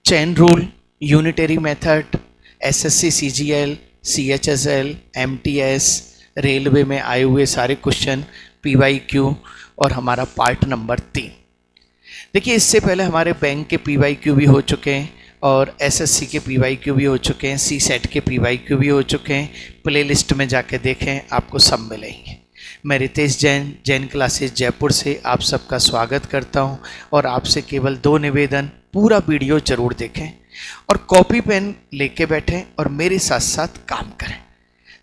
Chain rule, unitary method, SSC CGL, CHSL, MTS, railway में आए हुए सारे क्वेश्चन, पीवाईक्यू और हमारा पार्ट नंबर 3। देखिए इससे पहले हमारे बैंक के पीवाईक्यू भी हो चुके हैं और एसएससी के पीवाईक्यू भी हो चुके हैं, सी सेट के पीवाईक्यू भी हो चुके हैं। प्लेलिस्ट में जाके देखें, आपको सब मिलेंगे। मैं रितेश जैन, जैन क्लासेस जयपुर से आप सबका स्वागत करता हूं और आपसे केवल 2 निवेदन, पूरा वीडियो जरूर देखें और कॉपी पेन लेके बैठें और मेरे साथ साथ काम करें।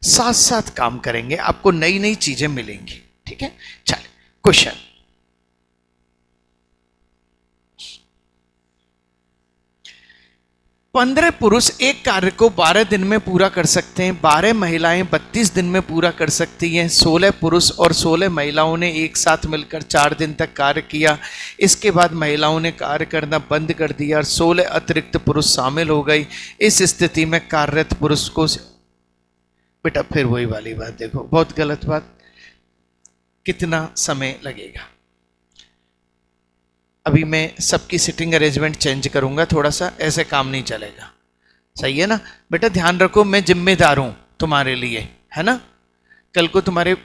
साथ साथ काम करेंगे, आपको नई नई चीजें मिलेंगी। ठीक है, चलिए क्वेश्चन। पंद्रह पुरुष एक कार्य को 12 दिन में पूरा कर सकते हैं, 12 महिलाएं 32 दिन में पूरा कर सकती हैं। 16 पुरुष और 16 महिलाओं ने एक साथ मिलकर 4 दिन तक कार्य किया। इसके बाद महिलाओं ने कार्य करना बंद कर दिया और 16 अतिरिक्त पुरुष शामिल हो गए। इस स्थिति में कार्यरत पुरुष को, बेटा फिर वही वाली बात देखो, बहुत गलत बात। कितना समय लगेगा? अभी मैं सबकी सिटिंग अरेंजमेंट चेंज करूंगा थोड़ा सा, ऐसे काम नहीं चलेगा। सही है ना बेटा? ध्यान रखो, मैं जिम्मेदार हूं तुम्हारे लिए, है ना? कल को तुम्हारे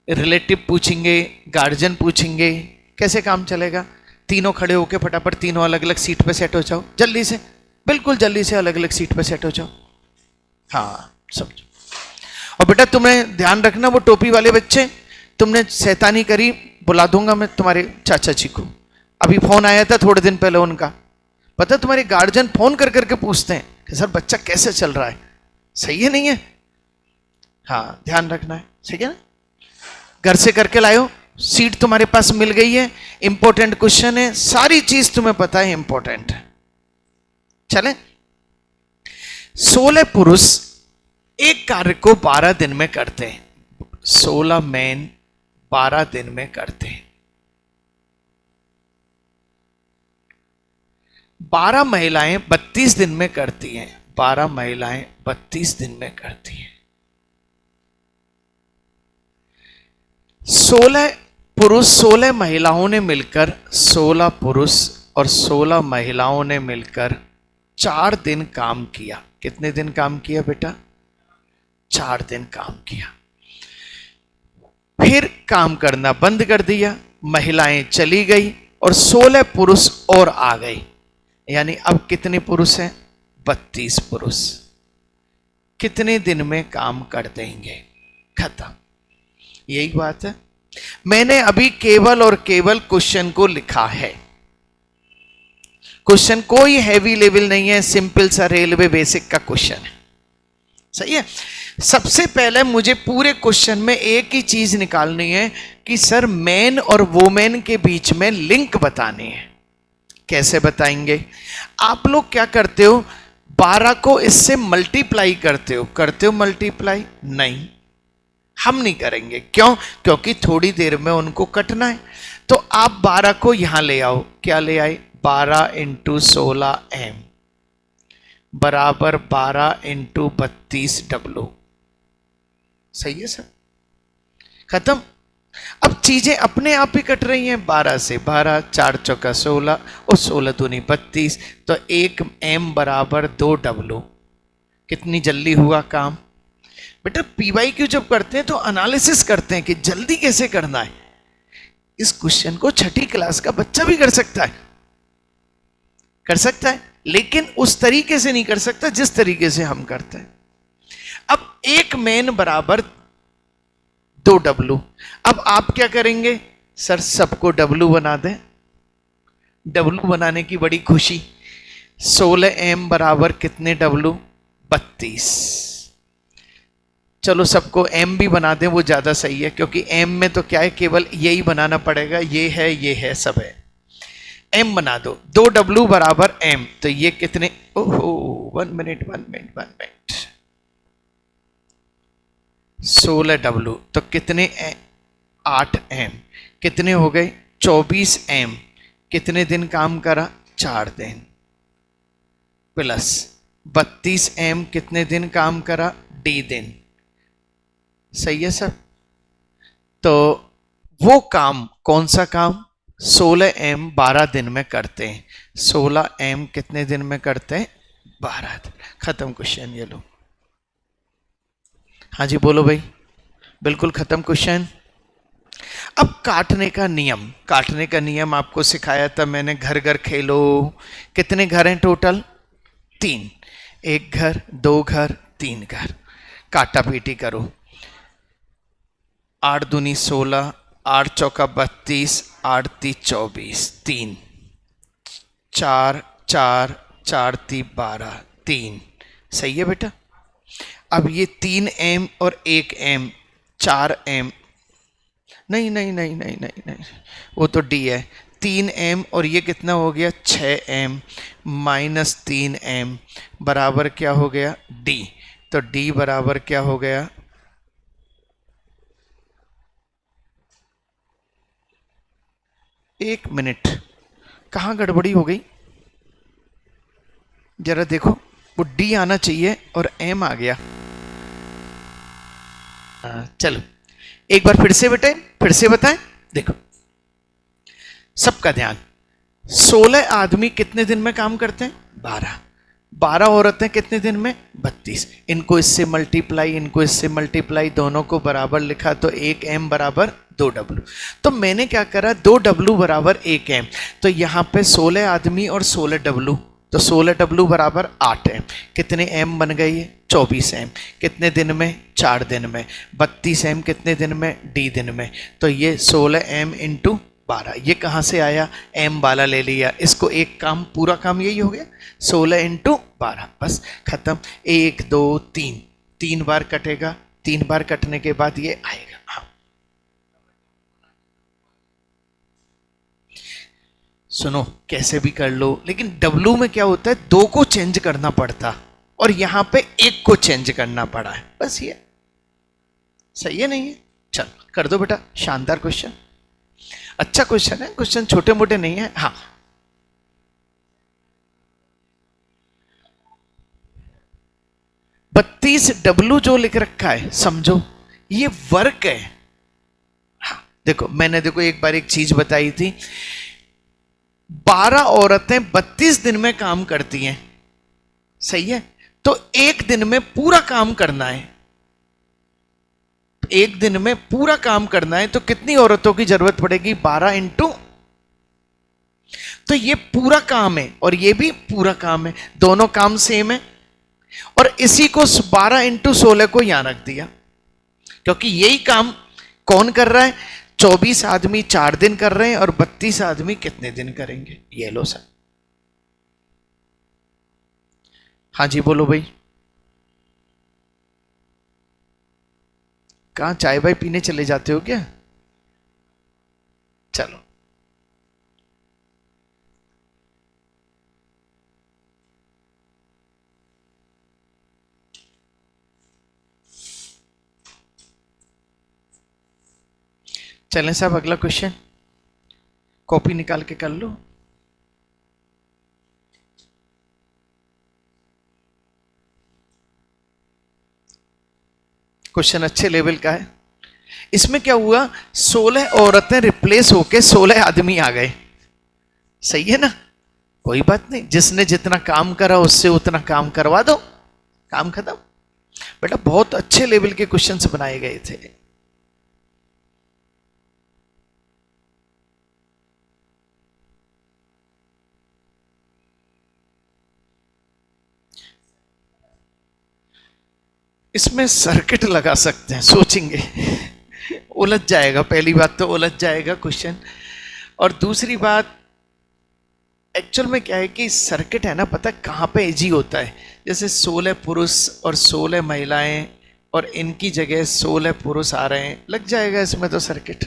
रिलेटिव पूछेंगे, गार्जियन पूछेंगे, कैसे काम चलेगा? तीनों खड़े होके फटाफट तीनों अलग अलग सीट पे सेट हो जाओ, जल्दी से, बिल्कुल जल्दी से अलग अलग सीट पे सेट हो जाओ। हाँ समझो। और बेटा तुम्हें ध्यान रखना, वो टोपी वाले बच्चे, तुमने शैतानी करी, बुला दूंगा मैं तुम्हारे चाचा जी को। अभी फोन आया था थोड़े दिन पहले उनका, पता तुम्हारे गार्जियन फोन कर करके पूछते हैं कि सर बच्चा कैसे चल रहा है, सही है नहीं है? हाँ ध्यान रखना है, ठीक है ना? घर से करके लाओ, सीट तुम्हारे पास मिल गई है, इंपॉर्टेंट क्वेश्चन है, सारी चीज तुम्हें पता है, इंपॉर्टेंट है। चले, 16 पुरुष एक कार्य को 12 दिन में करते हैं, 16 मैन 12 दिन में करते हैं। 12 महिलाएं 32 दिन में करती हैं, 12 महिलाएं 32 दिन में करती हैं। 16 पुरुष 16 महिलाओं ने मिलकर, 16 पुरुष और 16 महिलाओं ने मिलकर 4 दिन काम किया। कितने दिन काम किया बेटा? 4 दिन काम किया। फिर काम करना बंद कर दिया, महिलाएं चली गई और 16 पुरुष और आ गए। यानी अब कितने पुरुष हैं? 32 पुरुष। कितने दिन में काम कर देंगे? खत्म। यही बात है। मैंने अभी केवल और केवल क्वेश्चन को लिखा है। क्वेश्चन कोई हैवी लेवल नहीं है, सिंपल सा रेलवे बेसिक का क्वेश्चन है। सही है। सबसे पहले मुझे पूरे क्वेश्चन में एक ही चीज निकालनी है कि सर मैन और वोमेन के बीच में लिंक बतानी है। कैसे बताएंगे? आप लोग क्या करते हो, 12 को इससे मल्टीप्लाई करते हो मल्टीप्लाई? नहीं, हम नहीं करेंगे। क्यों? क्योंकि थोड़ी देर में उनको कटना है। तो आप 12 को यहां ले आओ। क्या ले आए? 12 इंटू 16 एम बराबर 12 इंटू 32 डब्लू। सही है सर? खत्म। अब चीजें अपने आप ही कट रही हैं। 12 से 12, 4 चौका 16 और 16 दूनी 32, तो 1 एम बराबर 2 डब्लू। कितनी जल्दी हुआ काम बेटा। पीवाईक्यू जब करते हैं तो एनालिसिस करते हैं कि जल्दी कैसे करना है। इस क्वेश्चन को 6ठी क्लास का बच्चा भी कर सकता है, लेकिन उस तरीके से नहीं कर सकता जिस तरीके से हम करते हैं। अब 1 मैन बराबर 2 डब्लू। अब आप क्या करेंगे? सर सबको डब्लू बना दें। डब्लू बनाने की बड़ी खुशी। 16 एम बराबर कितने डब्लू? 32। चलो सबको एम भी बना दें, वो ज्यादा सही है, क्योंकि एम में तो क्या है, केवल यही बनाना पड़ेगा। ये है सब है। एम बना दो। 2 डब्लू बराबर एम, तो ये कितने? ओहो 1 मिनट 16 डब्लू तो कितने? 8 एम। कितने हो गए? 24 एम। कितने दिन काम करा? 4 दिन। प्लस 32 एम कितने दिन काम करा? डी दिन। सही है सर? तो वो काम, कौन सा काम? 16m 12 दिन में करते हैं। 16m कितने दिन में करते हैं? 12 दिन। खत्म क्वेश्चन। ये लो। हाँ जी बोलो भाई। बिल्कुल खत्म क्वेश्चन। अब काटने का नियम, काटने का नियम आपको सिखाया था मैंने। घर घर खेलो। कितने घर हैं टोटल? 3। 1 घर, 2 घर, 3 घर। काटा पीटी करो। 8 दूनी 16, 8 चौका 32, 8 ती 24, 3, 4 4 4 ती 12, 3। सही है बेटा। अब ये 3m और 1m, 4m, नहीं नहीं नहीं नहीं नहीं नहीं, वो तो d है। 3m और ये कितना हो गया? 6m माइनस 3m बराबर क्या हो गया? d। तो d बराबर क्या हो गया? एक मिनट, कहाँ गड़बड़ी हो गई? जरा देखो, वो d आना चाहिए और m आ गया। चलो एक बार फिर से बेटे, फिर से बताएं। देखो सबका ध्यान। 16 आदमी कितने दिन में काम करते हैं? 12। 12 औरतें कितने दिन में? 32। इनको इससे मल्टीप्लाई, इनको इससे मल्टीप्लाई, दोनों को बराबर लिखा तो 1m बराबर 2w। तो मैंने क्या करा? 2w बराबर 1m। तो यहां पे 16 आदमी और 16w, तो 16w बराबर 8m। कितने m बन गई है? 24m। कितने दिन में? 4 दिन में। 32m कितने दिन में? d दिन में। तो ये 16m इंटू 12, ये कहाँ से आया? m वाला ले लिया। इसको एक काम, पूरा काम यही हो गया, 16 इंटू 12। बस खत्म। 1 2 3, 3 बार कटेगा। 3 बार कटने के बाद ये आएगा। हाँ सुनो, कैसे भी कर लो, लेकिन W में क्या होता है? 2 को चेंज करना पड़ता और यहां पे 1 को चेंज करना पड़ा है। बस ये सही है, नहीं है? चल कर दो बेटा। शानदार क्वेश्चन, अच्छा क्वेश्चन है। क्वेश्चन छोटे मोटे नहीं है। हाँ 32W जो लिख रखा है, समझो ये वर्क है। हाँ देखो, मैंने देखो एक बार एक चीज बताई थी। 12 औरतें 32 दिन में काम करती हैं, सही है? तो एक दिन में पूरा काम करना है। एक दिन में पूरा काम करना है तो कितनी औरतों की जरूरत पड़ेगी? 12 इंटू, तो ये पूरा काम है और ये भी पूरा काम है, दोनों काम सेम है। और इसी को 12 इंटू 16 को यहां रख दिया, क्योंकि यही काम कौन कर रहा है? 24 आदमी 4 दिन कर रहे हैं और 32 आदमी कितने दिन करेंगे? ये लो सर। हाँ जी बोलो भाई। कहां चाय भाई पीने चले जाते हो क्या? चलो चलें साहब, अगला क्वेश्चन। कॉपी निकाल के कर लो। क्वेश्चन अच्छे लेवल का है। इसमें क्या हुआ? 16 औरतें रिप्लेस होके 16 आदमी आ गए। सही है ना? कोई बात नहीं, जिसने जितना काम करा उससे उतना काम करवा दो, काम खत्म। बेटा बहुत अच्छे लेवल के क्वेश्चंस बनाए गए थे। इसमें सर्किट लगा सकते हैं, सोचेंगे उलझ जाएगा। पहली बात तो उलझ जाएगा क्वेश्चन, और दूसरी बात एक्चुअल में क्या है कि सर्किट है ना, पता कहाँ पे इजी होता है? जैसे 16 पुरुष और 16 महिलाएं और इनकी जगह 16 पुरुष आ रहे हैं, लग जाएगा इसमें तो सर्किट।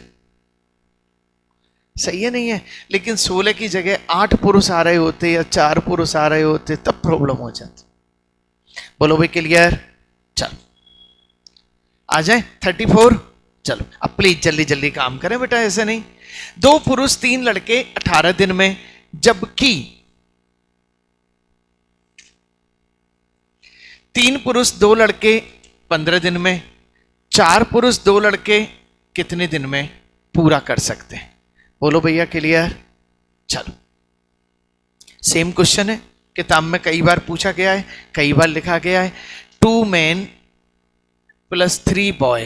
सही है नहीं है? लेकिन 16 की जगह 8 पुरुष आ रहे होते या 4 पुरुष आ रहे होते तब प्रॉब्लम हो जाती। बोलो भाई क्लियर? चलो आ जाए 34। चलो अब प्लीज जल्दी जल्दी काम करें बेटा, ऐसे नहीं। 2 पुरुष 3 लड़के 18 दिन में, जबकि 3 पुरुष 2 लड़के 15 दिन में, 4 पुरुष 2 लड़के कितने दिन में पूरा कर सकते हैं? बोलो भैया क्लियर? चलो, सेम क्वेश्चन है, किताब में कई बार पूछा गया है, कई बार लिखा गया है। 2 men प्लस 3 बॉय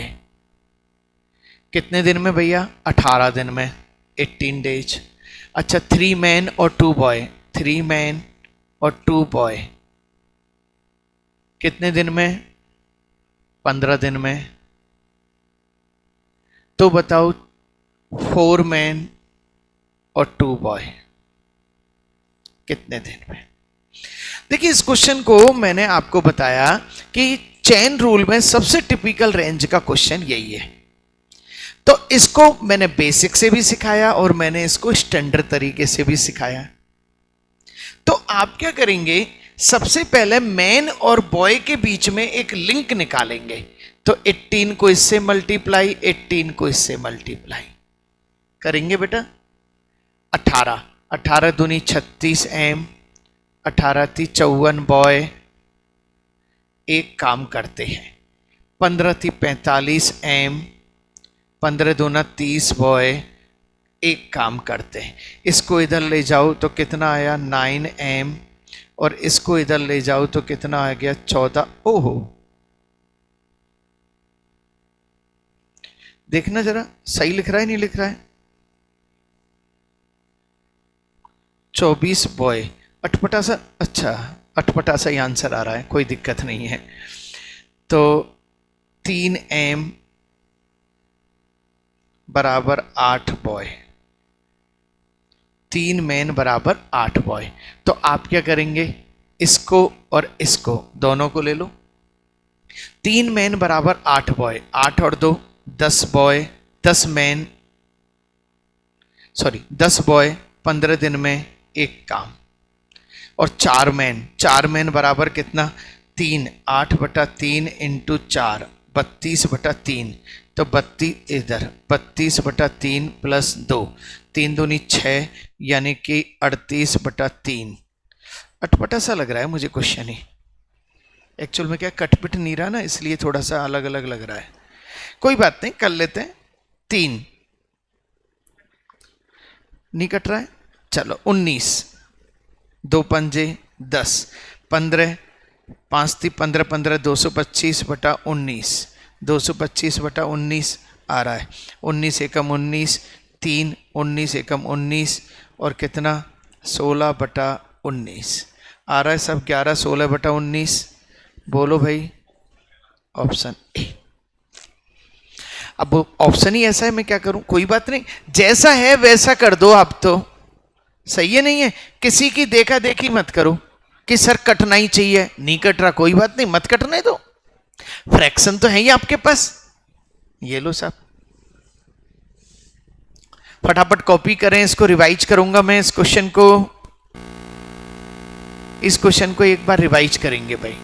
कितने दिन में भैया? 18 दिन में, 18 डेज। अच्छा, 3 men और 2 बॉय, 3 men और 2 बॉय कितने दिन में? 15 दिन में। तो बताओ 4 men और 2 बॉय कितने दिन में? देखिए, इस क्वेश्चन को मैंने आपको बताया कि चेन रूल में सबसे टिपिकल रेंज का क्वेश्चन यही है। तो इसको मैंने बेसिक से भी सिखाया और मैंने इसको स्टैंडर्ड तरीके से भी सिखाया। तो आप क्या करेंगे, सबसे पहले मैन और बॉय के बीच में एक लिंक निकालेंगे। तो 18 को इससे मल्टीप्लाई, 18 को इससे मल्टीप्लाई करेंगे बेटा। 18, 18 दूनी 36 एम, 18 × 3 = 54 बॉय। एक काम करते हैं, 15 × 3 = 45 एम, 15 दूना 30 बॉय। एक काम करते हैं, इसको इधर ले जाओ तो कितना आया? 9 एम, और इसको इधर ले जाओ तो कितना आ गया? 14। ओहो, देखना जरा सही लिख रहा है नहीं लिख रहा है? 24 बॉय, अटपटा सा, अच्छा अटपटा सा ही आंसर आ रहा है, कोई दिक्कत नहीं है। तो 3 एम बराबर 8 बॉय, 3 मैन बराबर 8 बॉय। तो आप क्या करेंगे, इसको और इसको दोनों को ले लो। 3 मैन बराबर 8 बॉय, 8 और 2 10 बॉय, 10 मैन, सॉरी 10 बॉय 15 दिन में एक काम। और 4 मैन, 4 मैन बराबर कितना? 3, 8/3 × 4 32/3। तो 32 इधर, 32/3 + 2, 3 दूनी 6, यानी कि 38/3। अटपटा सा लग रहा है मुझे क्वेश्चन ही, एक्चुअल में क्या कटपिट नहीं रहा ना, इसलिए थोड़ा सा अलग अलग लग रहा है। कोई बात नहीं, कर लेते हैं। 3 नहीं कट रहा है, चलो 19, 2 पंजे 10, 15, 5 × 3 = 15, 15 225/19, 225/19 आ रहा है। 19 एकम 19, 3 19 एकम 19, और कितना? 16/19 आ रहा है सब। 11 16/19, बोलो भाई ऑप्शन ए। अब ऑप्शन ही ऐसा है, मैं क्या करूं? कोई बात नहीं, जैसा है वैसा कर दो आप। तो सही है नहीं है? किसी की देखा देखी मत करो कि सर कटना ही चाहिए, नहीं कट रहा, कोई बात नहीं, मत कटने दो। फ्रैक्शन तो है ही आपके पास, ये लो साहब, फटाफट कॉपी करें। इसको रिवाइज करूंगा मैं, इस क्वेश्चन को एक बार रिवाइज करेंगे भाई।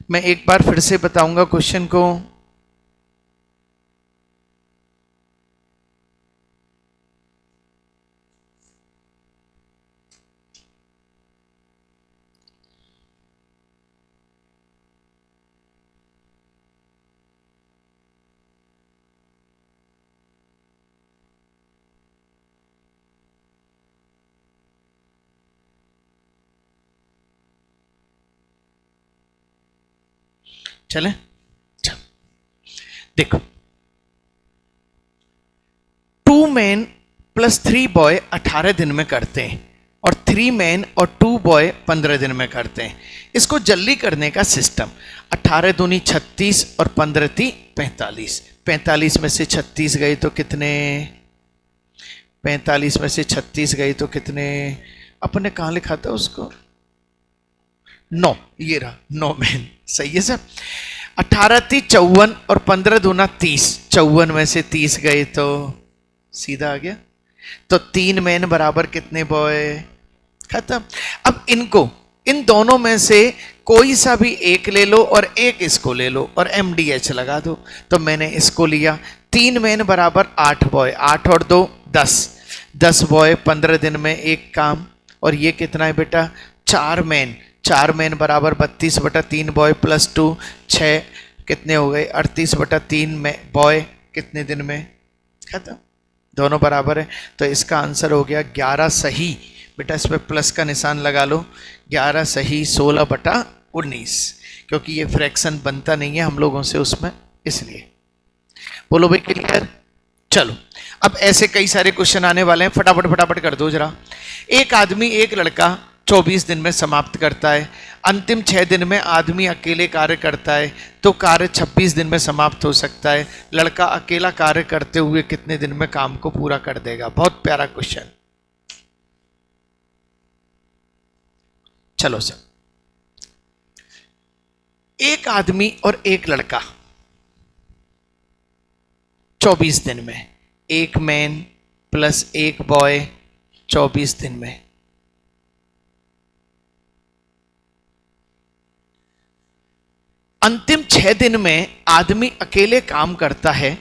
मैं एक बार फिर से बताऊंगा क्वेश्चन को। चले, देखो 2 men + 3 बॉय 18 दिन में करते हैं, और 3 men और 2 बॉय 15 दिन में करते हैं। इसको जल्दी करने का सिस्टम, 18 दूनी 36 और 15 × 3 = 45। 45 में से 36 गए तो कितने? 45 में से 36 गए तो कितने? अपने कहाँ लिखा था उसको? 9, ये रहा 9 मैन, सही है सर। 18 × 3 = 54 और 15 दूना 30, 54 में से 30 गए तो सीधा आ गया। तो 3 मैन बराबर कितने बॉय? खत्म। अब इनको, इन दोनों में से कोई सा भी एक ले लो और एक इसको ले लो और MDH लगा दो। तो मैंने इसको लिया, 3 मैन बराबर 8 बॉय, 8 और 2 10, 10 बॉय 15 दिन में एक काम। और ये कितना है बेटा, 4 मैन, 4 मैन बराबर 32/3 बॉय प्लस 2 6, कितने हो गए 38/3 में बॉय, कितने दिन में, खत्म। दोनों बराबर है, तो इसका आंसर हो गया 11 सही। बेटा इस पर प्लस का निशान लगा लो, 11 सही 16/19, क्योंकि ये फ्रैक्शन बनता नहीं है हम लोगों से उसमें, इसलिए। बोलो भाई क्लियर। चलो अब ऐसे कई सारे क्वेश्चन आने वाले हैं, फटाफट फटाफट कर दो जरा। एक आदमी एक लड़का 24 दिन में समाप्त करता है, अंतिम 6 दिन में आदमी अकेले कार्य करता है, तो कार्य 26 दिन में समाप्त हो सकता है। लड़का अकेला कार्य करते हुए कितने दिन में काम को पूरा कर देगा? बहुत प्यारा क्वेश्चन। चलो सर, एक आदमी और एक लड़का 24 दिन में, एक मैन प्लस एक बॉय 24 दिन में, अंतिम 6 दिन में आदमी अकेले काम करता है,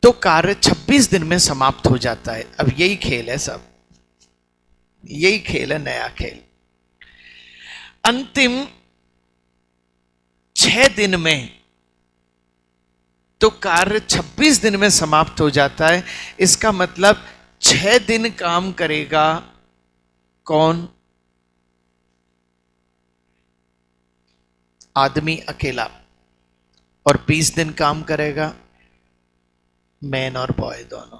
तो कार्य 26 दिन में समाप्त हो जाता है। अब यही खेल है सब, यही खेल है, नया खेल। अंतिम 6 दिन में तो कार्य 26 दिन में समाप्त हो जाता है। इसका मतलब 6 दिन काम करेगा कौन? आदमी अकेला, और 20 दिन काम करेगा मैन और बॉय दोनों।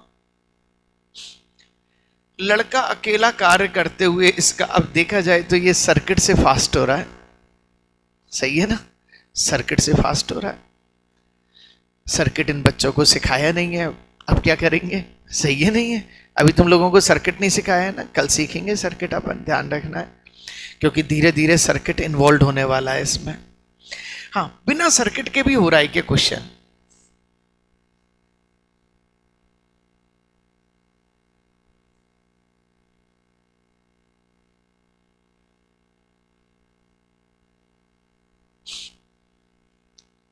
लड़का अकेला कार्य करते हुए, इसका अब देखा जाए तो ये सर्किट से फास्ट हो रहा है, सही है ना, सर्किट से फास्ट हो रहा है। सर्किट इन बच्चों को सिखाया नहीं है, अब क्या करेंगे? सही है नहीं है? अभी तुम लोगों को सर्किट नहीं सिखाया है ना, कल सीखेंगे सर्किट, अपन ध्यान रखना है, क्योंकि धीरे धीरे सर्किट इन्वॉल्व होने वाला है इसमें। हाँ, बिना सर्किट के भी हो रहा है क्या क्वेश्चन?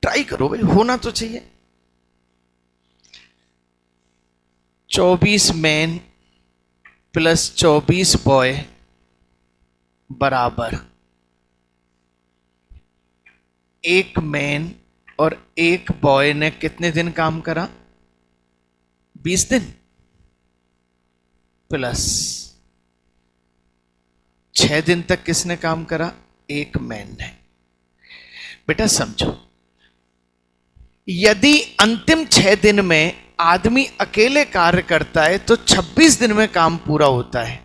ट्राई करो भाई, होना तो चाहिए। 24 मैन प्लस 24 बॉय बराबर एक मैन और एक बॉय ने कितने दिन काम करा? 20 दिन प्लस 6 दिन तक किसने काम करा? एक मैन ने। बेटा समझो, यदि अंतिम 6 दिन में आदमी अकेले कार्य करता है तो 26 दिन में काम पूरा होता है,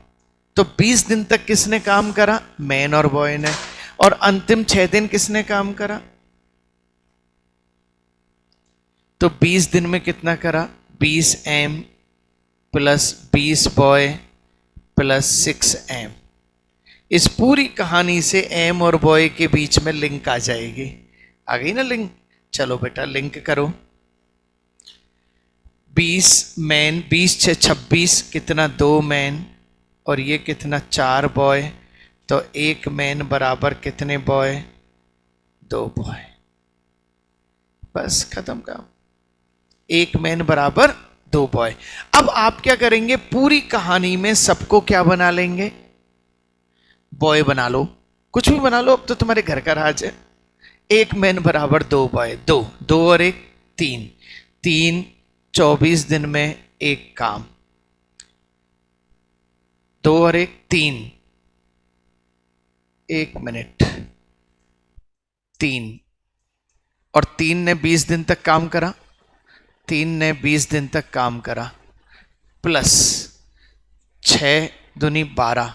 तो 20 दिन तक किसने काम करा? मैन और बॉय ने। और अंतिम 6 दिन किसने काम करा? तो 20 दिन में कितना करा? 20 एम प्लस 20 बॉय प्लस 6 एम। इस पूरी कहानी से एम और बॉय के बीच में लिंक आ जाएगी। आ गई ना लिंक? चलो बेटा लिंक करो। 20 मैन, 20 6 26, कितना? 2 मैन, और ये कितना? 4 बॉय। तो एक मैन बराबर कितने बॉय? 2 बॉय। बस खत्म काम। एक मैन बराबर 2 बॉय। अब आप क्या करेंगे? पूरी कहानी में सबको क्या बना लेंगे? बॉय बना लो, कुछ भी बना लो, अब तो तुम्हारे घर का राज है। एक मैन बराबर 2 बॉय, 2 2 और 1 3, 3 24 दिन में एक काम, 2 और 1 3, 1 मिनट, 3 और 3 ने 20 दिन तक काम करा, 3 ने 20 दिन तक काम करा, प्लस 6 दूनी 12,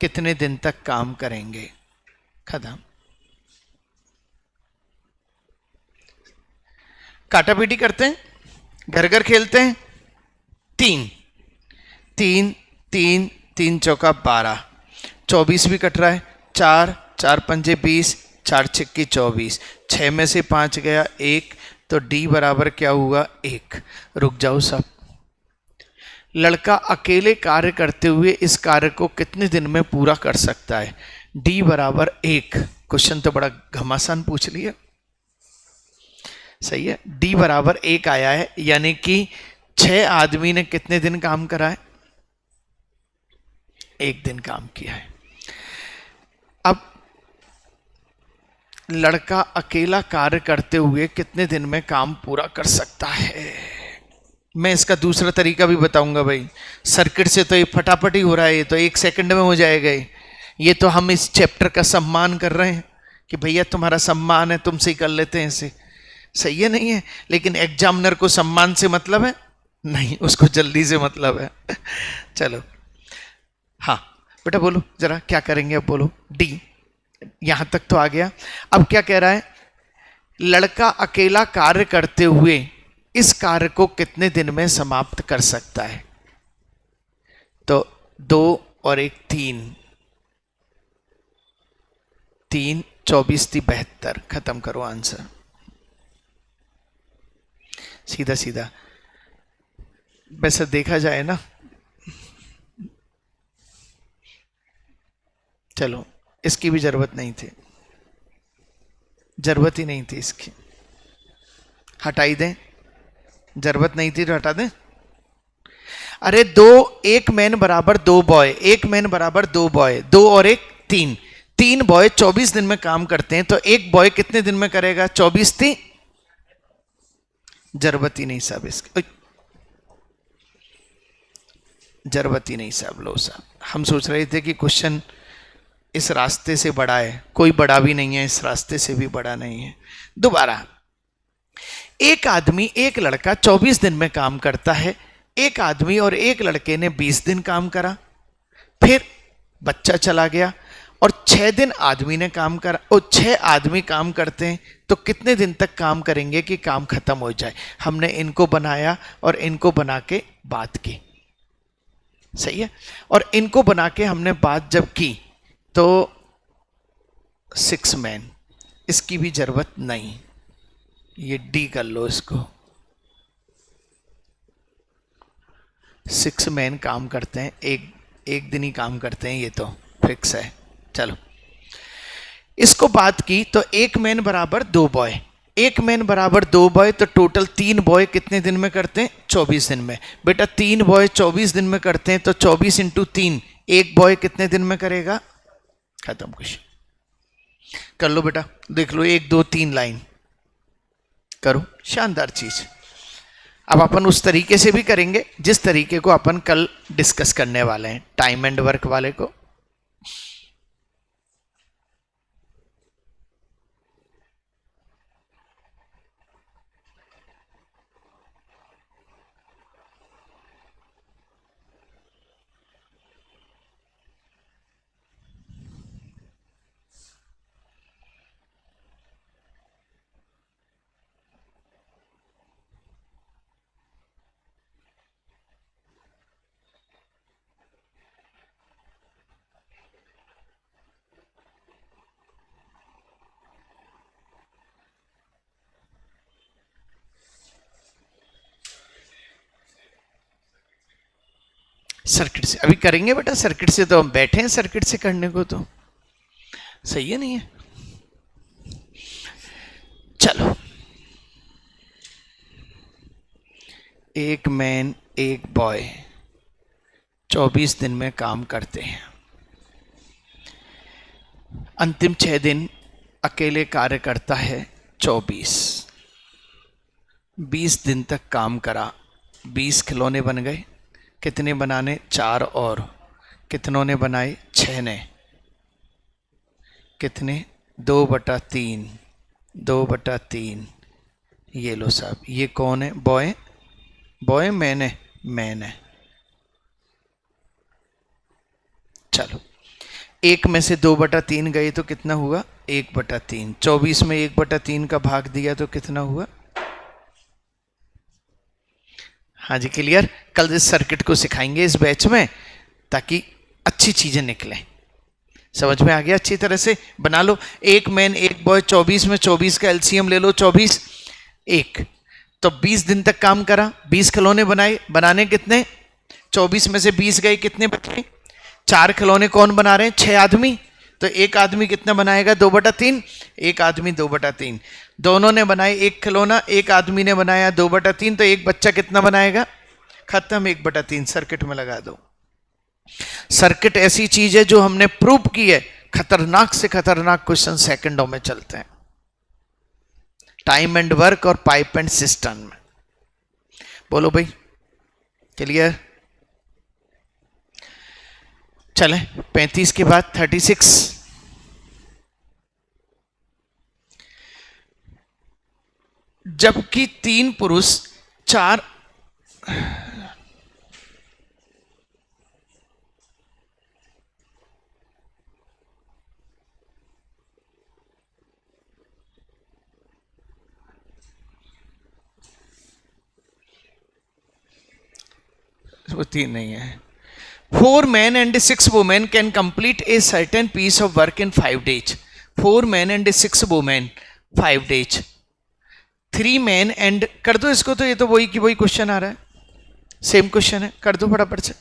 कितने दिन तक काम करेंगे? खत्म। काटा पीटी करते हैं, घर घर खेलते हैं। 3 3 3 3 चौका 12, 24 भी कट रहा है। 4 4 पंजे 20, 4 छिक्की 24, 6 में से 5 गया 1, तो डी बराबर क्या हुआ? 1। रुक जाओ सब, लड़का अकेले कार्य करते हुए इस कार्य को कितने दिन में पूरा कर सकता है? D बराबर 1। क्वेश्चन तो बड़ा घमासान पूछ लिया। सही है, D बराबर 1 आया है, यानी कि 6 आदमी ने कितने दिन काम करा है? 1 दिन काम किया है। अब लड़का अकेला कार्य करते हुए कितने दिन में काम पूरा कर सकता है? मैं इसका दूसरा तरीका भी बताऊंगा भाई। सर्किट से तो ये फटाफट ही हो रहा है, ये तो 1 सेकंड में हो जाएगा। ये तो हम इस चैप्टर का सम्मान कर रहे हैं कि भैया तुम्हारा सम्मान है, तुमसे ही कर लेते हैं इसे। सही है, नहीं है? लेकिन एग्जामिनर को सम्मान से मतलब है नहीं, उसको जल्दी से मतलब है। चलो, हाँ बेटा बोलो जरा, क्या करेंगे अब? बोलो। D यहां तक तो आ गया। अब क्या कह रहा है? लड़का अकेला कार्य करते हुए इस कार्य को कितने दिन में समाप्त कर सकता है? तो 2 और 1 3, 3 24 × 72। खत्म करो आंसर, सीधा सीधा। वैसे देखा जाए ना, चलो इसकी भी जरूरत नहीं थी, जरूरत ही नहीं थी इसकी, हटाई दें। जरूरत नहीं थी तो हटा दें। अरे 1 मैन बराबर 2 बॉय, 1 मैन बराबर 2 बॉय, 2 और 1 3, 3 बॉय 24 दिन में काम करते हैं, तो 1 बॉय कितने दिन में करेगा? 24 थी, जरूरत ही नहीं साहब इसकी, जरूरत ही नहीं साहब। लो साहब, हम सोच रहे थे कि क्वेश्चन इस रास्ते से बड़ा है, कोई बड़ा भी नहीं है, इस रास्ते से भी बड़ा नहीं है। दोबारा, एक आदमी एक लड़का 24 दिन में काम करता है, एक आदमी और एक लड़के ने 20 दिन काम करा, फिर बच्चा चला गया और 6 दिन आदमी ने काम करा, और 6 आदमी काम करते हैं, तो कितने दिन तक काम करेंगे कि काम खत्म हो जाए? हमने इनको बनाया और इनको बना के बात की। सही है, और इनको बना के हमने बात जब की तो 6 मैन, इसकी भी जरूरत नहीं, ये D कर लो इसको। 6 मैन काम करते हैं, एक दिन ही काम करते हैं, ये तो फिक्स है। चलो, इसको बात की तो 1 मैन बराबर 2 बॉय, 1 मैन बराबर 2 बॉय, तो टोटल 3 बॉय कितने दिन में करते हैं? 24 दिन में। बेटा 3 बॉय 24 दिन में करते हैं, तो 24 × 3, 1 बॉय कितने दिन में करेगा? खत्म क्वेश्चन। कर लो बेटा, देख लो 1 2 3 लाइन करो, शानदार चीज। अब अपन उस तरीके से भी करेंगे जिस तरीके को अपन कल डिस्कस करने वाले हैं, टाइम एंड वर्क वाले को। सर्किट से अभी करेंगे बेटा, सर्किट से तो हम बैठे हैं, सर्किट से करने को तो सही है, नहीं है? चलो, 1 मैन 1 बॉय 24 दिन में काम करते हैं, अंतिम 6 दिन अकेले कार्य करता है 24, 20 दिन तक काम करा, 20 खिलौने बन गए। कितने बनाने? 4, और कितनों ने बनाए? 6 ने। कितने? 2/3, 2/3। ये लो साहब, ये कौन है? बॉय, बॉय मैन है, मैन है। चलो, 1 में से 2/3 गए तो कितना हुआ? 1/3। 24 में 1/3 का भाग दिया तो कितना हुआ? हाँ जी, क्लियर। कल इस सर्किट को सिखाएंगे इस बैच में, ताकि अच्छी चीजें निकलें। समझ में आ गया? अच्छी तरह से बना लो। 1 मैन 1 बॉय 24 में 24 का एलसीएम ले लो, 24 1, तो 20 दिन तक काम करा, 20 खिलौने बनाए। बनाने कितने? 24 में से 20 गए, कितने बचे? 4 खिलौने कौन बना रहे हैं? 6 आदमी। तो एक आदमी कितना बनाएगा? 2/3। एक आदमी 2/3। दोनों ने बनाए एक खिलौना, एक आदमी ने बनाया 2/3, तो एक बच्चा कितना बनाएगा? खत्म, 1/3 सर्किट में लगा दो। सर्किट ऐसी चीज है जो हमने प्रूव की है, खतरनाक से खतरनाक क्वेश्चन सेकंडों में चलते हैं, टाइम एंड वर्क और पाइप एंड सिस्टम में। बोलो भाई, क्लियर? चले 35 के बाद 36। जबकि 3 पुरुष 4 वो 3 नहीं है। 4 men and 6 women can complete a certain piece of work in 5 days. 4 men and 6 women 5 days. 3 men and कर दो इसको, तो ये तो वही की वही क्वेश्चन आ रहा है, सेम क्वेश्चन है, कर दो फटाफट से।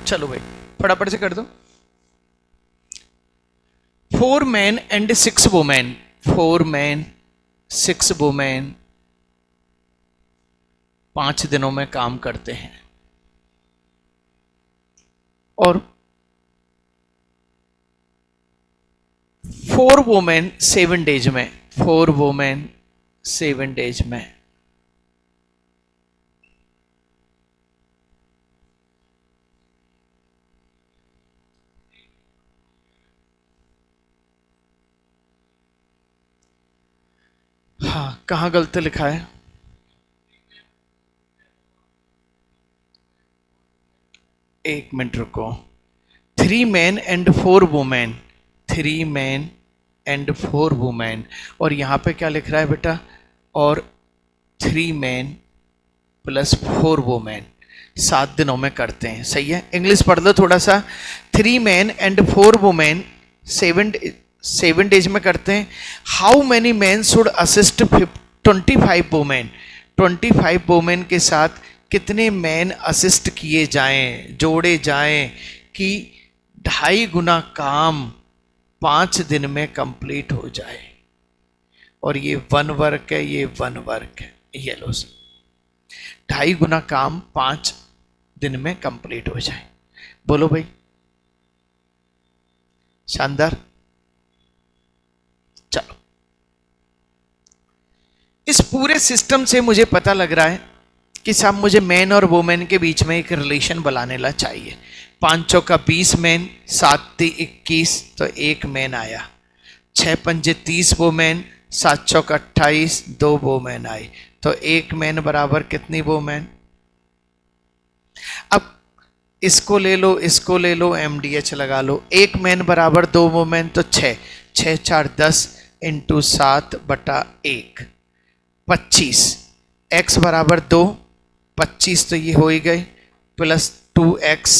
चलो भाई फटाफट से कर दो। 4 men and 6 women, 4 men 6 women 5 दिनों में काम करते हैं, और 4 वुमेन 7 डेज में, 4 वुमेन 7 डेज में। हाँ, कहां गलत लिखा है? एक मिनट रुको। 3 men and 4 women, 3 men and 4 women, और यहां पे क्या लिख रहा है बेटा? और 3 men प्लस 4 women 7 दिनों में करते हैं। सही है, इंग्लिश पढ़ लो थोड़ा सा। 3 men and 4 women 7 डेज में करते हैं। How many man should assist 25 women? 25 women के साथ कितने मैन असिस्ट किए जाएं, जोड़े जाएं कि 2.5 गुना काम 5 दिन में कंप्लीट हो जाए। और ये 1 वर्क है, ये 1 वर्क है, ये लो सर, 2.5 गुना काम 5 दिन में कंप्लीट हो जाए। बोलो भाई, शानदार। चलो, इस पूरे सिस्टम से मुझे पता लग रहा है कि साहब मुझे मैन और वुमेन के बीच में एक रिलेशन बनाने ला चाहिए। 5 चौका 20 मैन, 7 × 21, तो 1 मैन आया। 6 पंजे 30 वुमेन, 7 चौका 28, 2 वुमेन आई, तो 1 मैन बराबर कितनी वुमेन? अब इसको ले लो, इसको ले लो, MDH लगा लो। 1 मैन बराबर 2 वुमेन, तो 6 6 4 10 × 7/1 25। x बराबर 2, 25 तो ये हो ही गई, प्लस 2x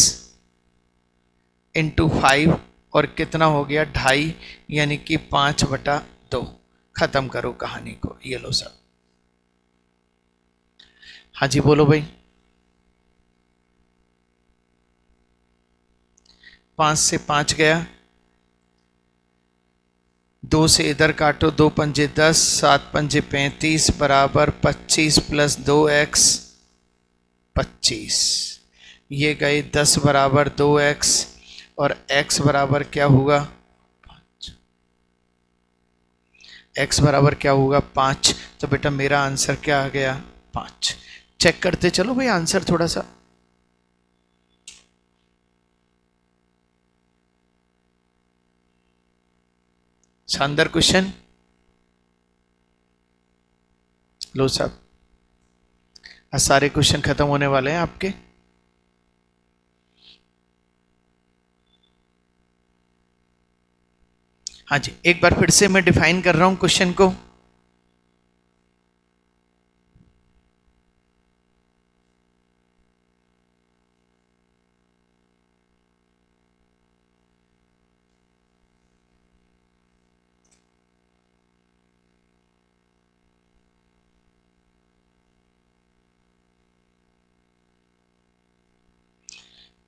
× 5, और कितना हो गया? 2.5, यानी कि 5/2। खत्म करो कहानी को, ये लो सब। हाँ जी बोलो भाई। 5 से 5 गया, 2 से इधर काटो, 2 पंजे 10, 7 पंजे 35 बराबर 25 प्लस 2x 25। ये गए 10 बराबर 2x, और x बराबर क्या होगा? 5। x बराबर क्या होगा? 5। तो बेटा मेरा आंसर क्या आ गया? 5। चेक करते चलो भाई आंसर थोड़ा सा। शानदार क्वेश्चन। लो साहब, आज सारे क्वेश्चन खत्म होने वाले हैं आपके। हाँ जी, एक बार फिर से मैं डिफाइन कर रहा हूं क्वेश्चन को।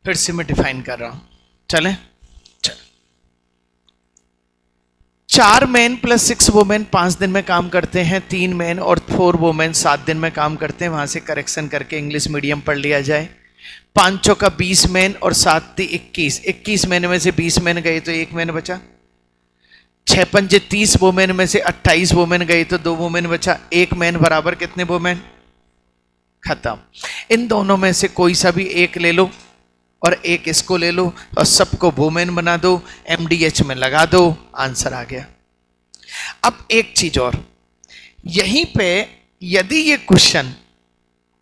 फिर से मैं डिफाइन कर रहा हूं, चलें। चल, 4 मैन प्लस 6 वुमेन 5 दिन में काम करते हैं, 3 मैन और 4 वुमेन 7 दिन में काम करते हैं। वहां से करेक्शन करके इंग्लिश मीडियम पढ़ लिया जाए। 5 चौका 20 मैन और 7 × 21, 21 मैन में से 20 मैन गए तो 1 मैन बचा। 6 पंजे 30 वुमेन में से 28 वुमेन गई तो 2 वुमेन बचा। 1 मैन बराबर कितने वुमेन? खत्म। इन दोनों में से कोई सा भी एक ले लो और एक इसको ले लो और सबको वुमेन बना दो, MDH में लगा दो, आंसर आ गया। अब एक चीज और, यहीं पे यदि ये क्वेश्चन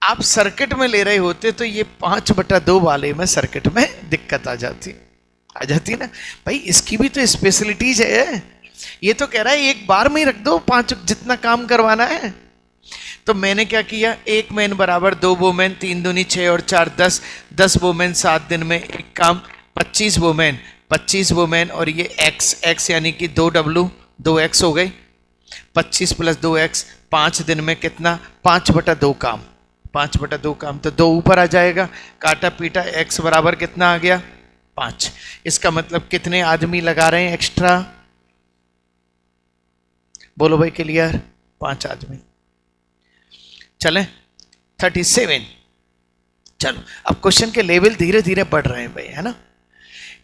आप सर्किट में ले रहे होते तो ये 5/2 वाले में सर्किट में दिक्कत आ जाती ना भाई। इसकी भी तो स्पेशलिटीज है। ये तो कह रहा है एक बार में ही रख दो 5 जितना काम करवाना है। तो मैंने क्या किया, 1 मैन बराबर 2 वुमेन, 3 दूनी 6 और 4 10, 10 वुमेन 7 दिन में एक काम, 25 वुमेन, 25 वुमेन और ये x यानी कि 2W 2x हो गई। 25 + 2x 5 दिन में कितना? 5/2 काम, 5/2 काम, तो 2 ऊपर आ जाएगा, काटा पीटा x बराबर कितना आ गया? 5। इसका मतलब कितने आदमी लगा रहे हैं एक्स्ट्रा? बोलो भाई, क्लियर? 5 आदमी। चलें 37। चलो अब क्वेश्चन के लेवल धीरे धीरे बढ़ रहे हैं भाई, है ना।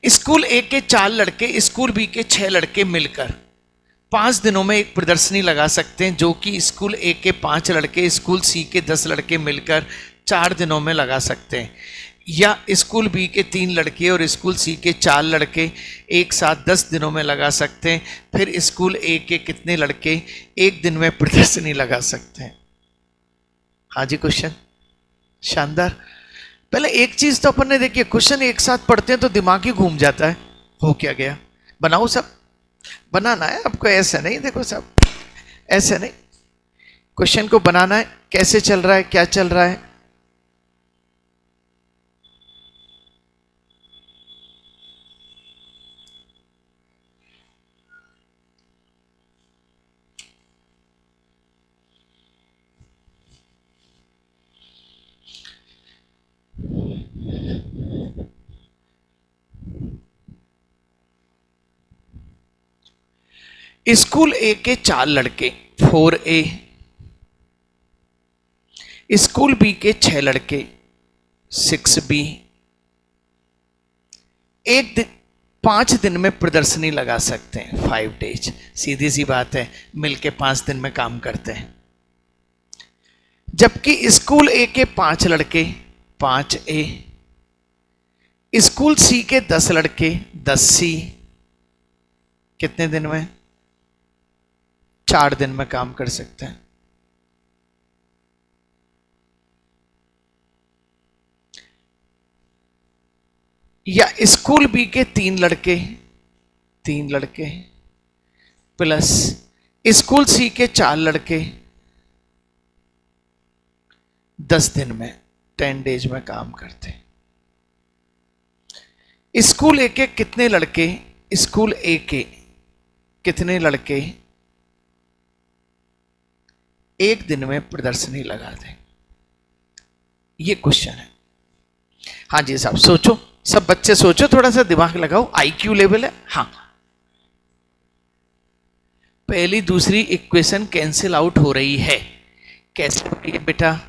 स्कूल ए के 4 लड़के, स्कूल बी के 6 लड़के मिलकर 5 दिनों में एक प्रदर्शनी लगा सकते हैं, जो कि स्कूल ए के 5 लड़के स्कूल सी के 10 लड़के मिलकर 4 दिनों में लगा सकते हैं, या स्कूल बी के 3 लड़के और स्कूल सी के 4 लड़के एक साथ 10 दिनों में लगा सकते हैं। फिर स्कूल ए के कितने लड़के एक दिन में प्रदर्शनी लगा सकते हैं? हाँ जी, क्वेश्चन शानदार। पहले एक चीज तो अपन ने देखी, क्वेश्चन एक साथ पढ़ते हैं तो दिमाग ही घूम जाता है। हो क्या गया? बनाओ, सब बनाना है आपको, ऐसा नहीं, देखो सब ऐसा नहीं, क्वेश्चन को बनाना है। कैसे चल रहा है, क्या चल रहा है? स्कूल ए के 4 लड़के 4A, स्कूल बी के 6 लड़के 6B, 5 दिन में प्रदर्शनी लगा सकते हैं 5 डेज। सीधी सी बात है, मिलके 5 दिन में काम करते हैं। जबकि स्कूल ए के 5 लड़के 5A, स्कूल सी के 10 लड़के 10C कितने दिन में? 4 दिन में काम कर सकते हैं। या स्कूल बी के 3 लड़के प्लस स्कूल सी के 4 लड़के 10 दिन में 10 डेज में काम करते हैं। स्कूल ए के कितने लड़के, स्कूल ए के कितने लड़के एक दिन में प्रदर्शनी लगा दें? ये क्वेश्चन है। हाँ जी साहब, सोचो, सब बच्चे सोचो, थोड़ा सा दिमाग लगाओ, IQ लेवल है। हाँ, पहली दूसरी इक्वेशन कैंसिल आउट हो रही है। कैसे हो रही है बेटा?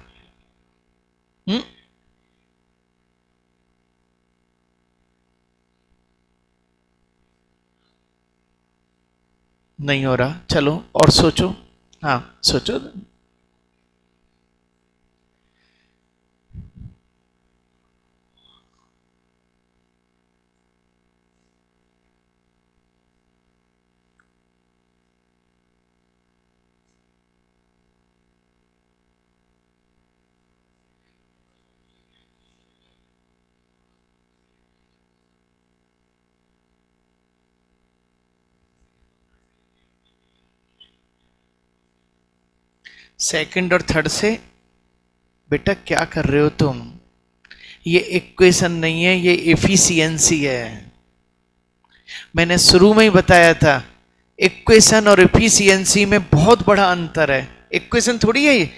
नहीं हो रहा, चलो और सोचो। हाँ सोचो। सेकंड और थर्ड से बेटा क्या कर रहे हो तुम? ये इक्वेशन नहीं है, ये एफिशिएंसी है। मैंने शुरू में ही बताया था, इक्वेशन और एफिशिएंसी में बहुत बड़ा अंतर है। इक्वेशन थोड़ी है ये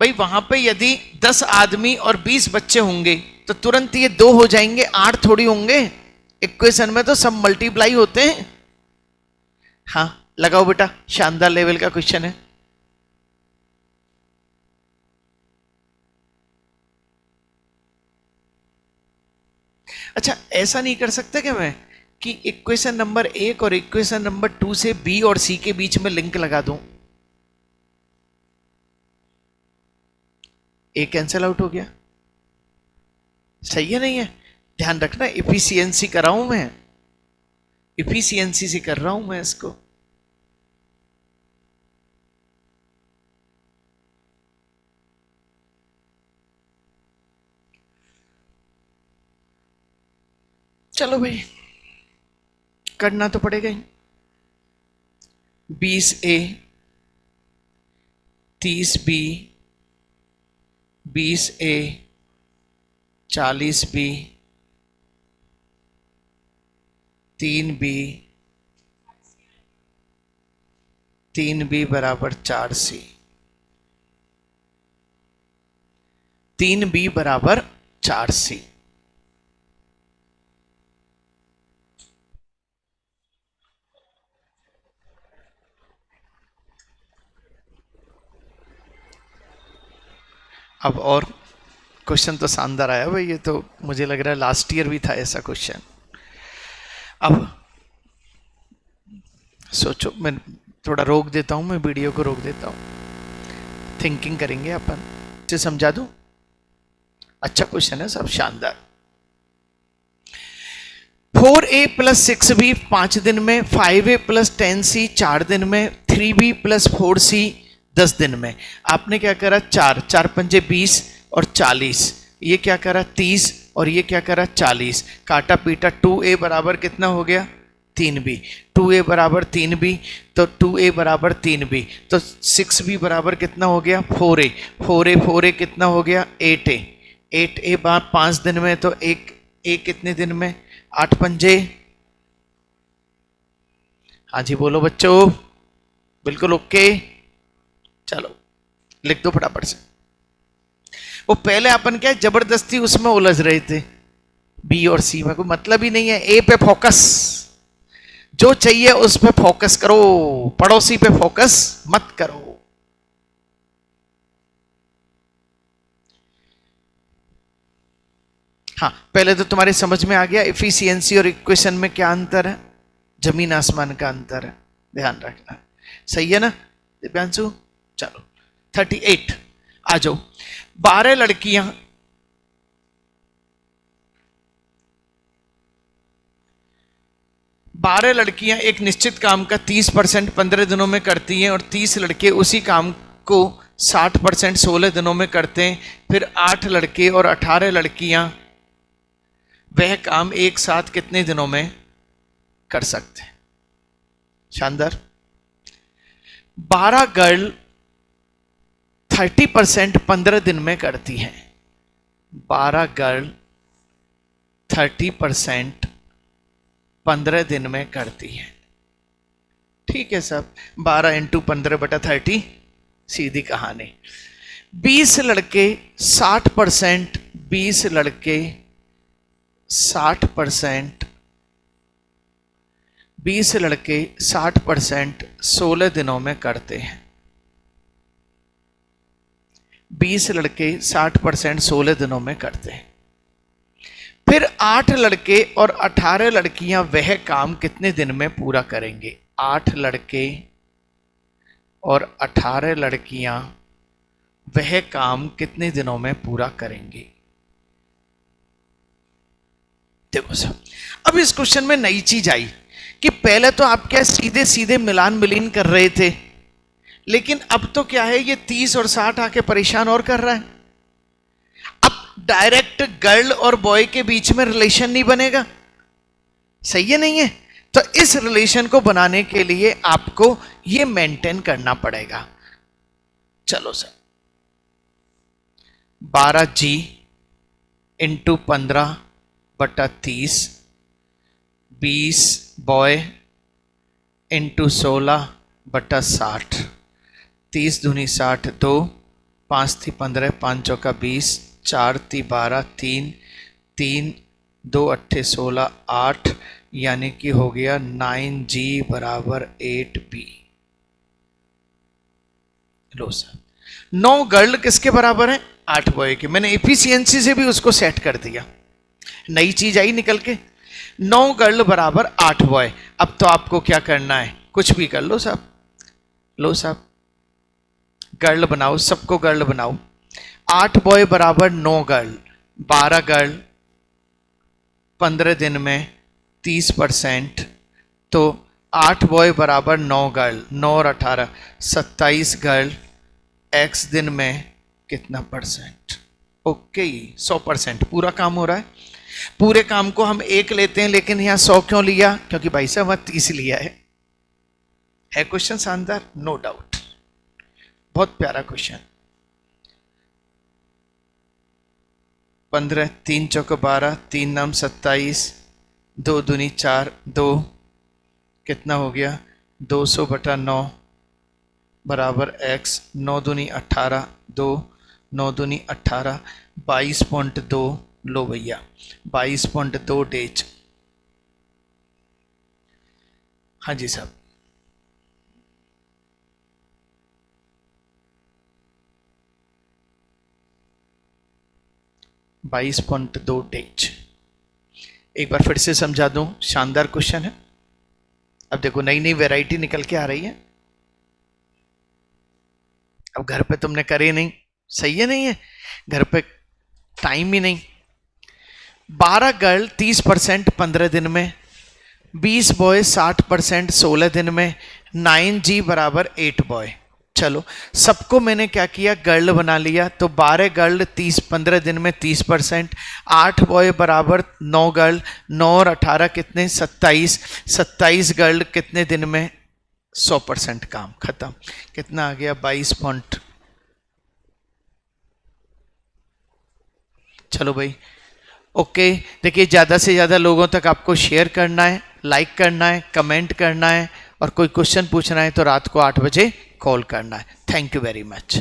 भाई वहां पे यदि 10 आदमी और 20 बच्चे होंगे तो तुरंत ये 2 हो जाएंगे, 8 थोड़ी होंगे। इक्वेशन में तो सब मल्टीप्लाई होते हैं। हाँ लगाओ बेटा, शानदार लेवल का क्वेश्चन है। अच्छा ऐसा नहीं कर सकते क्या मैं कि इक्वेशन नंबर 1 और इक्वेशन नंबर 2 से बी और सी के बीच में लिंक लगा दूं? ए कैंसिल आउट हो गया, सही है नहीं है? ध्यान रखना, इफिशियंसी कर रहा हूं मैं, इफिशियंसी से कर रहा हूं मैं इसको। चलो भाई करना तो पड़ेगा ही। 20A 30B 20A 40B 3B 3B बराबर 4C 3B बराबर 4C। अब और क्वेश्चन तो शानदार आया भाई, ये तो मुझे लग रहा है लास्ट ईयर भी था ऐसा क्वेश्चन। अब सोचो, मैं थोड़ा रोक देता हूं, मैं वीडियो को रोक देता हूं, थिंकिंग करेंगे अपन। से समझा दूं? अच्छा क्वेश्चन है सब, शानदार। 4A प्लस 6B 5 दिन में, 5A प्लस 10C 4 दिन में, 3B प्लस 4C 10 दिन में। आपने क्या करा, 4 पंजे 20 और 40, ये क्या करा 30 और ये क्या करा 40, काटा पीटा। 2A बराबर कितना हो गया 3B, 2A बराबर 3B, तो 2A बराबर 3B, तो 6B बराबर कितना हो गया 4A, 4A कितना हो गया 8A, 8A 5 दिन में, तो एक कितने दिन में 8 पंजे। हाँ जी बोलो बच्चों, बिल्कुल ओके। चलो लिख दो फटाफट से। वो पहले अपन क्या जबरदस्ती उसमें उलझ रहे थे, बी और सी में कोई मतलब ही नहीं है। ए पे फोकस, जो चाहिए उस पे फोकस करो, पड़ोसी पे फोकस मत करो। हाँ पहले तो तुम्हारी समझ में आ गया इफिशियंसी और इक्वेशन में क्या अंतर है, जमीन आसमान का अंतर है, ध्यान रखना। सही है ना दिव्यांशु? चलो 38 आ जाओ। 12 लड़कियां 12 लड़कियां एक निश्चित काम का 30% 15 दिनों में करती हैं और 30 लड़के उसी काम को 60% 16 दिनों में करते हैं। फिर 8 लड़के और 18 लड़कियां वह काम एक साथ कितने दिनों में कर सकते हैं? शानदार। 12 गर्ल 30% 15 दिन में करती हैं। 12 गर्ल 30% 15 दिन में करती है। ठीक है सब, 12 इंटू 15/30 सीधी कहानी। 20 लड़के 60%, 20 लड़के 60%, 20 लड़के 60% 16 दिनों में करते हैं। 20 लड़के 60% 16 दिनों में करते हैं। फिर 8 लड़के और 18 लड़कियां वह काम कितने दिन में पूरा करेंगे? 8 लड़के और 18 लड़कियां वह काम कितने दिनों में पूरा करेंगे? देखो सर, अब इस क्वेश्चन में नई चीज आई कि पहले तो आप क्या सीधे सीधे मिलान मिलीन कर रहे थे, लेकिन अब तो क्या है, ये 30 और 60 आके परेशान और कर रहा है। अब डायरेक्ट गर्ल और बॉय के बीच में रिलेशन नहीं बनेगा, सही है नहीं है? तो इस रिलेशन को बनाने के लिए आपको ये मेंटेन करना पड़ेगा। चलो sir, 12G into 15/30, 20 boy into 16/60, 30 दूनी 60, 2 5 थी 15, 5 चौका 20, 4 थी 12, 3 3 2 अट्ठे 16, 8 यानी कि हो गया 9G बराबर 8B। लो सर 9 गर्ल किसके बराबर है? 8 बॉय के। मैंने एफिशिएंसी से भी उसको सेट कर दिया, नई चीज आई निकल के। 9 गर्ल बराबर 8 बॉय। अब तो आपको क्या करना है, कुछ भी कर लो साहब। लो साहब गर्ल बनाओ, सबको गर्ल बनाओ। 8 बॉय बराबर 9 गर्ल, 12 गर्ल 15 दिन में 30%, तो 8 बॉय बराबर 9 गर्ल, 9 और 18 27 गर्ल x दिन में कितना परसेंट? ओके 100%। पूरा काम हो रहा है। पूरे काम को हम 1 लेते हैं, लेकिन यहां 100 क्यों लिया? क्योंकि भाई साहब वहां 30 लिया है क्वेश्चन शानदार, नो डाउट, बहुत प्यारा क्वेश्चन। 15 3 चौके 12, 3 नाम 27, 2 दूनी 4, 2 कितना हो गया? 200/9 बराबर x, 9 दूनी 18, 2 9 दूनी 18, 22.2। लो भैया 22.2 डेज। हाँ जी साहब 22.2 डेज। एक बार फिर से समझा दूं, शानदार क्वेश्चन है। अब देखो नई नई वैरायटी निकल के आ रही है। अब घर पे तुमने करे नहीं, सही है नहीं है, घर पे टाइम ही नहीं। 12 गर्ल 30% 15 दिन में, 20 बॉय 60% 16 दिन में, 9G बराबर 8 बॉय। चलो सबको मैंने क्या किया, गर्ल बना लिया। तो 12 गर्ल 15 दिन में 30%, 8 बॉय बराबर 9 गर्ल, 9 और 18 कितने? 27, 27 गर्ल कितने दिन में? 100% काम खत्म। कितना आ गया? 22 पॉइंट। चलो भाई ओके। देखिए ज़्यादा से ज़्यादा लोगों तक आपको शेयर करना है, लाइक करना है, कमेंट करना है, और कोई क्वेश्चन पूछना है तो रात को 8 बजे कॉल करना है। Thank you very much.